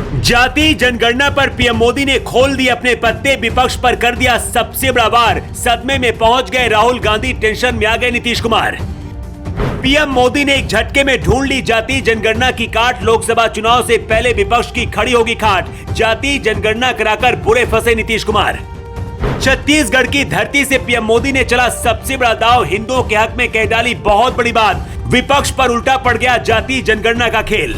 जाति जनगणना पर पीएम मोदी ने खोल दिए अपने पत्ते, विपक्ष पर कर दिया सबसे बड़ा वार। सदमे में पहुंच गए राहुल गांधी, टेंशन में आ गए नीतीश कुमार। पीएम मोदी ने एक झटके में ढूंढ ली जाति जनगणना की काट। लोकसभा चुनाव से पहले विपक्ष की खड़ी होगी खाट। जाति जनगणना कराकर बुरे फंसे नीतीश कुमार। छत्तीसगढ़ की धरती से पीएम मोदी ने चला सबसे बड़ा दांव, हिंदुओं के हक में कह डाली बहुत बड़ी बात। विपक्ष पर उल्टा पड़ गया जाति जनगणना का खेल।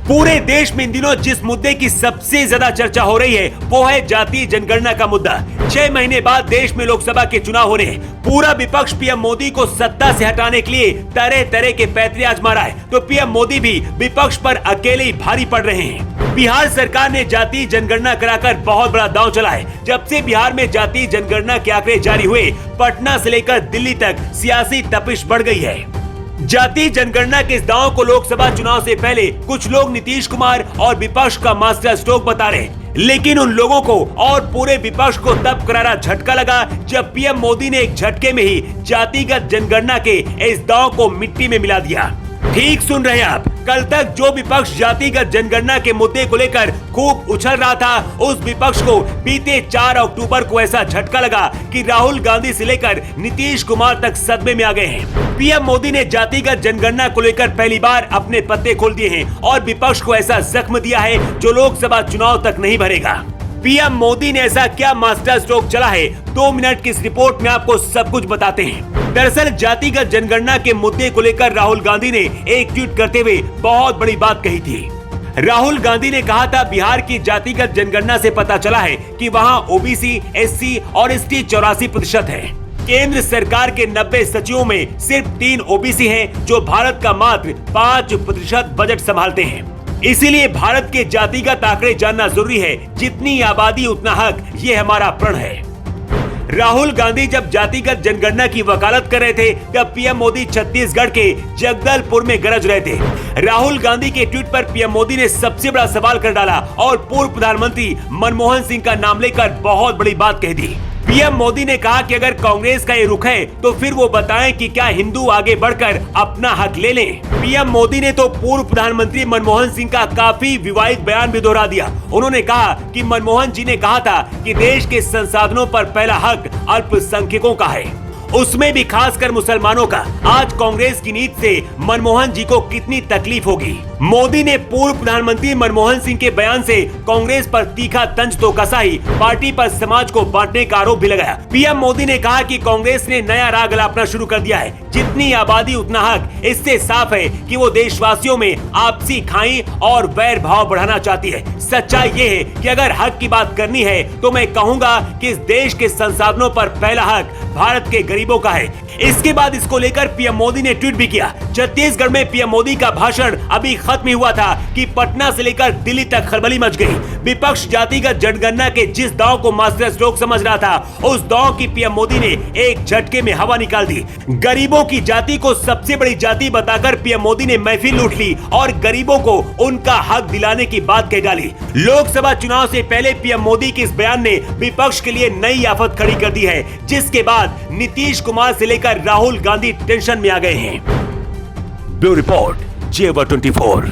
पूरे देश में इन दिनों जिस मुद्दे की सबसे ज्यादा चर्चा हो रही है वो है जाति जनगणना का मुद्दा। 6 महीने बाद देश में लोकसभा के चुनाव होने हैं। पूरा विपक्ष पीएम मोदी को सत्ता से हटाने के लिए तरह तरह के पैतरे आजमा रहा है, तो पीएम मोदी भी विपक्ष पर अकेले ही भारी पड़ रहे हैं। बिहार सरकार ने जाति जनगणना कराकर बहुत बड़ा दांव चला है। जब से बिहार में जाति जनगणना के आंकड़े जारी हुए, पटना से लेकर दिल्ली तक सियासी तपिश बढ़ गई है। जाति जनगणना के इस दांव को लोकसभा चुनाव से पहले कुछ लोग नीतीश कुमार और विपक्ष का मास्टर स्ट्रोक बता रहे, लेकिन उन लोगों को और पूरे विपक्ष को तब करारा झटका लगा जब पीएम मोदी ने एक झटके में ही जातिगत जनगणना के इस दांव को मिट्टी में मिला दिया। ठीक सुन रहे हैं आप, कल तक जो विपक्ष जातिगत जनगणना के मुद्दे को लेकर खूब उछल रहा था, उस विपक्ष को बीते 4 अक्टूबर को ऐसा झटका लगा कि राहुल गांधी से लेकर नीतीश कुमार तक सदमे में आ गए हैं। पीएम मोदी ने जातिगत जनगणना को लेकर पहली बार अपने पत्ते खोल दिए हैं और विपक्ष को ऐसा जख्म दिया है जो लोकसभा चुनाव तक नहीं भरेगा। पीएम मोदी ने ऐसा क्या मास्टर स्ट्रोक चला है, 2 मिनट की इस रिपोर्ट में आपको सब कुछ बताते हैं। दरअसल जातिगत जनगणना के मुद्दे को लेकर राहुल गांधी ने एक ट्वीट करते हुए बहुत बड़ी बात कही थी। राहुल गांधी ने कहा था, बिहार की जातिगत जनगणना से पता चला है कि वहां ओबीसी, एससी और एसटी 84% है। केंद्र सरकार के 90 सचिवों में सिर्फ 3 ओबीसी हैं, जो भारत का मात्र 5% बजट संभालते हैं। इसीलिए भारत के जातिगत आंकड़े जानना जरूरी है। जितनी आबादी उतना हक, ये हमारा प्रण है। राहुल गांधी जब जातिगत जनगणना की वकालत कर रहे थे, तब पीएम मोदी छत्तीसगढ़ के जगदलपुर में गरज रहे थे। राहुल गांधी के ट्वीट पर पीएम मोदी ने सबसे बड़ा सवाल कर डाला और पूर्व प्रधानमंत्री मनमोहन सिंह का नाम लेकर बहुत बड़ी बात कह दी। पीएम मोदी ने कहा कि अगर कांग्रेस का ये रुख है तो फिर वो बताएं कि क्या हिंदू आगे बढ़कर अपना हक ले लें। पीएम मोदी ने तो पूर्व प्रधानमंत्री मनमोहन सिंह का काफी विवादित बयान भी दोहरा दिया। उन्होंने कहा कि मनमोहन जी ने कहा था कि देश के संसाधनों पर पहला हक अल्पसंख्यकों का है, उसमें भी खासकर मुसलमानों का। आज कांग्रेस की नीति से मनमोहन जी को कितनी तकलीफ होगी। मोदी ने पूर्व प्रधानमंत्री मनमोहन सिंह के बयान से कांग्रेस पर तीखा तंज तो कसा ही, पार्टी पर समाज को बांटने का आरोप भी लगाया। पीएम मोदी ने कहा कि कांग्रेस ने नया राग अलापना शुरू कर दिया है, जितनी आबादी उतना हक। इससे साफ है कि वो देशवासियों में आपसी खाई और वैर भाव बढ़ाना चाहती है। सच्चाई ये है कि अगर हक की बात करनी है तो मैं कहूंगा कि इस देश के संसाधनों पर पहला हक भारत के गरीबों का है। इसके बाद इसको लेकर पीएम मोदी ने ट्वीट भी किया। छत्तीसगढ़ में पीएम मोदी का भाषण अभी खत्म ही हुआ था कि पटना से लेकर दिल्ली तक खलबली मच गई। विपक्ष जातिगत जनगणना के जिस दांव को मास्टर स्ट्रोक समझ रहा था, उस दांव की पीएम मोदी ने एक झटके में हवा निकाल दी। गरीबों की जाति को सबसे बड़ी जाति बताकर पीएम मोदी ने महफिल लूट ली और गरीबों को उनका हक दिलाने की बात कह डाली। लोकसभा चुनाव से पहले पीएम मोदी के इस बयान ने विपक्ष के लिए नई आफत खड़ी कर दी है, जिसके बाद नीतीश कुमार से लेकर राहुल गांधी टेंशन में आ गए हैं। ब्यूरो रिपोर्ट, जेवर 24।